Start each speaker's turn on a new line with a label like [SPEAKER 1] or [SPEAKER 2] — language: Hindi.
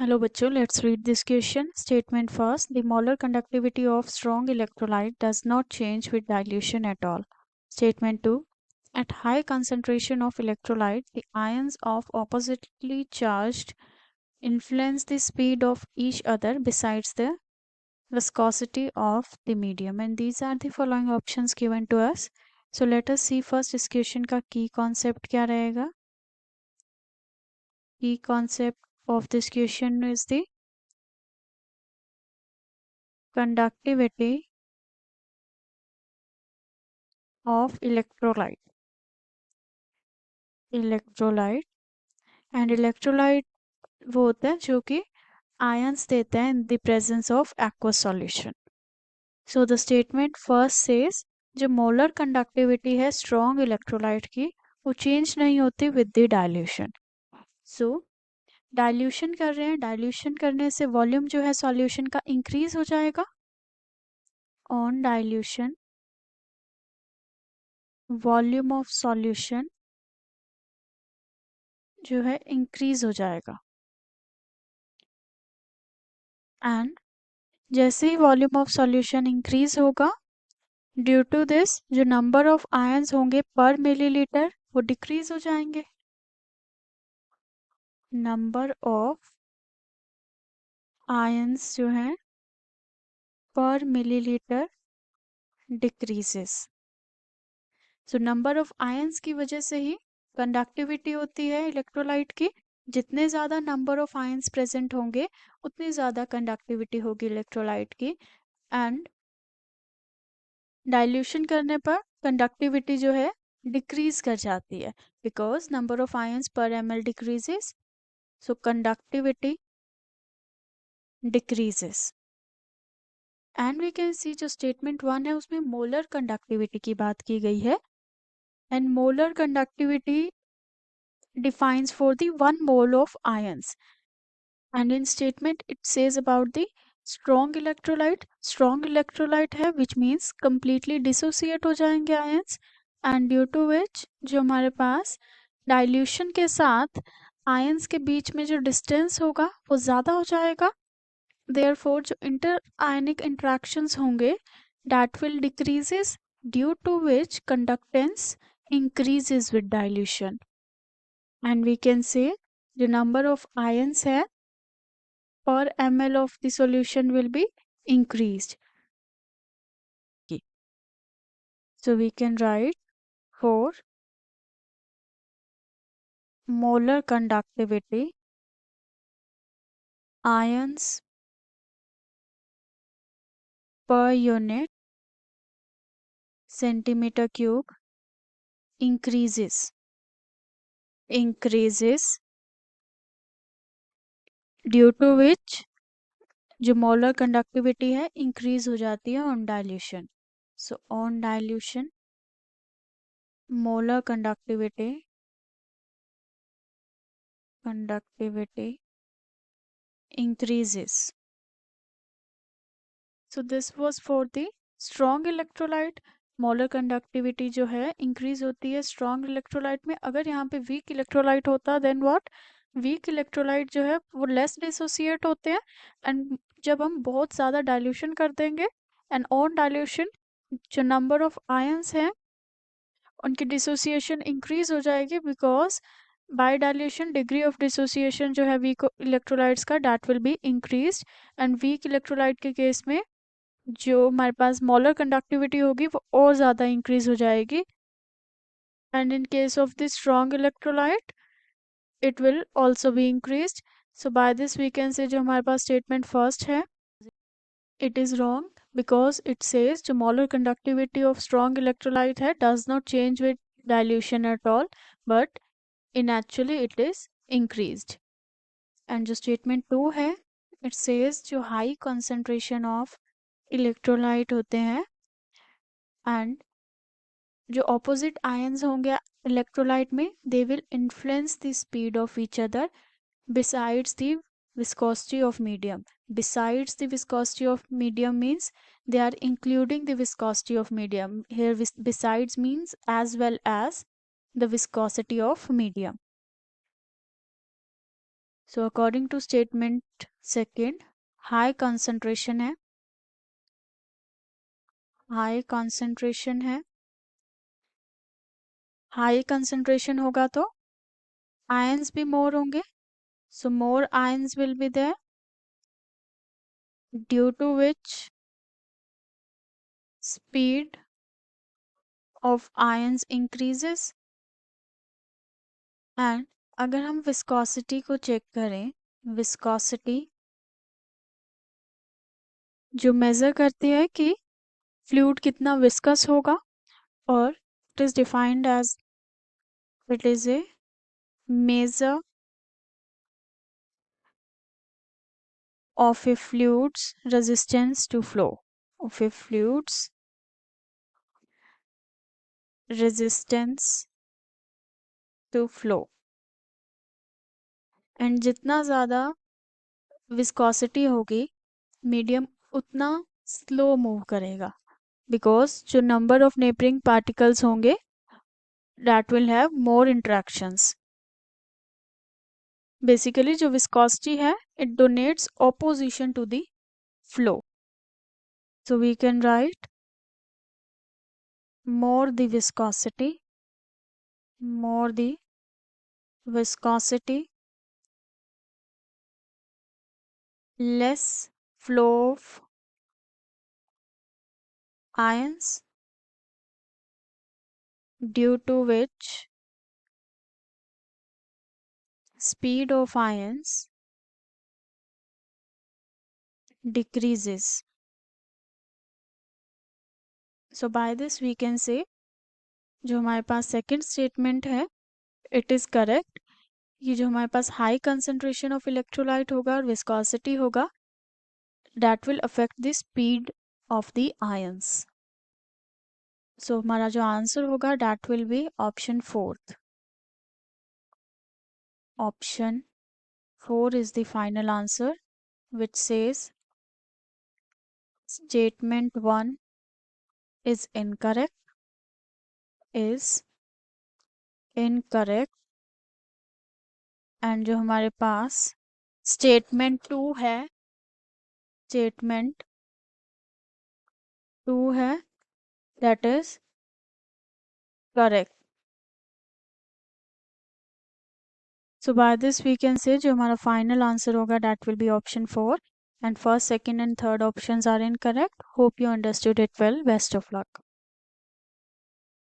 [SPEAKER 1] Hello बच्चों, let's read this question. Statement first, the molar conductivity of strong electrolyte does not change with dilution at all. Statement 2, at high concentration of electrolyte, the ions of oppositely charged influence the speed of each other besides the viscosity of the medium. And these are the following options given to us. So let us see first इस question का key concept क्या रहेगा. Key concept of this question is the conductivity of electrolyte and electrolyte वो होता है जो कि आयंस देता है in the presence of aqueous solution. So the statement first says जो मोलर कंडक्टिविटी है स्ट्रॉन्ग इलेक्ट्रोलाइट की वो चेंज नहीं होती with the dilution. So dilution कर रहे हैं, डाइल्यूशन करने से वॉल्यूम जो है सॉल्यूशन का इंक्रीज हो जाएगा. On dilution volume of solution जो है इंक्रीज हो जाएगा. एंड जैसे ही वॉल्यूम ऑफ सॉल्यूशन इंक्रीज होगा, ड्यू टू दिस जो नंबर ऑफ आयंस होंगे पर मिलीलीटर वो डिक्रीज हो जाएंगे. नंबर ऑफ आयंस जो है पर millilitre decreases. So number of ions की वजह से ही कंडक्टिविटी होती है इलेक्ट्रोलाइट की. जितने ज़्यादा नंबर ऑफ आयंस प्रेजेंट होंगे उतनी ज़्यादा कंडक्टिविटी होगी इलेक्ट्रोलाइट की. एंड डाइल्यूशन करने पर कंडक्टिविटी जो है डिक्रीज कर जाती है बिकॉज नंबर ऑफ आयंस पर ml decreases. So conductivity decreases. And we can see जो स्टेटमेंट 1 है उसमें मोलर कंडक्टिविटी की बात की गई है. And molar conductivity defines for the 1 mole of ions. And in statement it says about the strong electrolyte है which means completely dissociate हो जाएंगे ions. and due to which जो हमारे पास dilution के साथ ions के बीच में जो distance होगा वो ज़्यादा हो जाएगा. therefore जो inter-ionic interactions होंगे that will decreases due to which conductance increases with dilution. and we can say the number of ions है per ml of the solution will be increased. So we can write for molar conductivity ions per unit centimeter cube increases due to which जो molar conductivity है increase हो जाती है on dilution. So on dilution molar conductivity increases. So this was for the strong electrolyte. Molar conductivity जो है इंक्रीज होती है स्ट्रॉन्ग इलेक्ट्रोलाइट में. अगर यहाँ पे वीक इलेक्ट्रोलाइट होता देन व्हाट, वीक इलेक्ट्रोलाइट जो है वो लेस डिसोसिएट होते हैं. एंड जब हम बहुत ज़्यादा डाइल्यूशन कर देंगे एंड ऑन डाइल्यूशन जो नंबर ऑफ आयंस हैं उनकी डिसोसिएशन इंक्रीज हो जाएगी because by dilution degree of dissociation जो है वीक इलेक्ट्रोलाइट्स का that will be increase. And weak electrolyte के केस में जो हमारे पास मोलर कंडक्टिविटी होगी वो और ज़्यादा इंक्रीज हो जाएगी. And in case of the strong electrolyte it will also be increase. So by this we can say जो हमारे पास स्टेटमेंट फर्स्ट है it is wrong because it says जो molar conductivity of strong electrolyte है does not change with dilution at all but in actually it is increased. And जो स्टेटमेंट 2 है इट सेज जो हाई कंसंट्रेशन ऑफ इलेक्ट्रोलाइट होते हैं एंड जो ऑपोजिट आयंस होंगे इलेक्ट्रोलाइट में they will influence the speed of each other besides the viscosity of medium. Besides the viscosity of medium means they are including the viscosity of medium. Here besides means as well as the viscosity of medium. So according to statement second, high concentration है, हाई कंसंट्रेशन है, हाई कंसंट्रेशन होगा तो आयंस भी मोर होंगे, so more ions will be there, due to which speed of ions increases। And अगर हम विस्कोसिटी को चेक करें, विस्कोसिटी जो मेजर करती है कि फ्लूइड कितना विस्कस होगा, और it is defined as, it is a measure of a fluid's resistance to flow, of a fluid's resistance to flow। And जितना ज़्यादा विस्कोसिटी होगी मीडियम उतना स्लो मूव करेगा, बिकॉज जो नंबर ऑफ नेबरिंग पार्टिकल्स होंगे that will have more interactions. Basically जो विस्कोसिटी है it donates opposition to the flow, so we can write more the viscosity, more the viscosity, less flow of ions, due to which speed of ions decreases। So by this we can say जो हमारे पास सेकंड स्टेटमेंट है इट इज़ करेक्ट। ये जो हमारे पास हाई कंसंट्रेशन ऑफ इलेक्ट्रोलाइट होगा और विस्कोसिटी होगा that will affect the speed of the ions. So हमारा जो आंसर होगा that will be option fourth. Option 4 is the final answer, which says statement 1 is incorrect, is incorrect। And जो हमारे पास स्टेटमेंट 2 है, स्टेटमेंट 2 है that is correct. So by this we can say जो हमारा फाइनल आंसर होगा that will be option 4, and first second and third options are incorrect. Hope you understood it well, best of luck.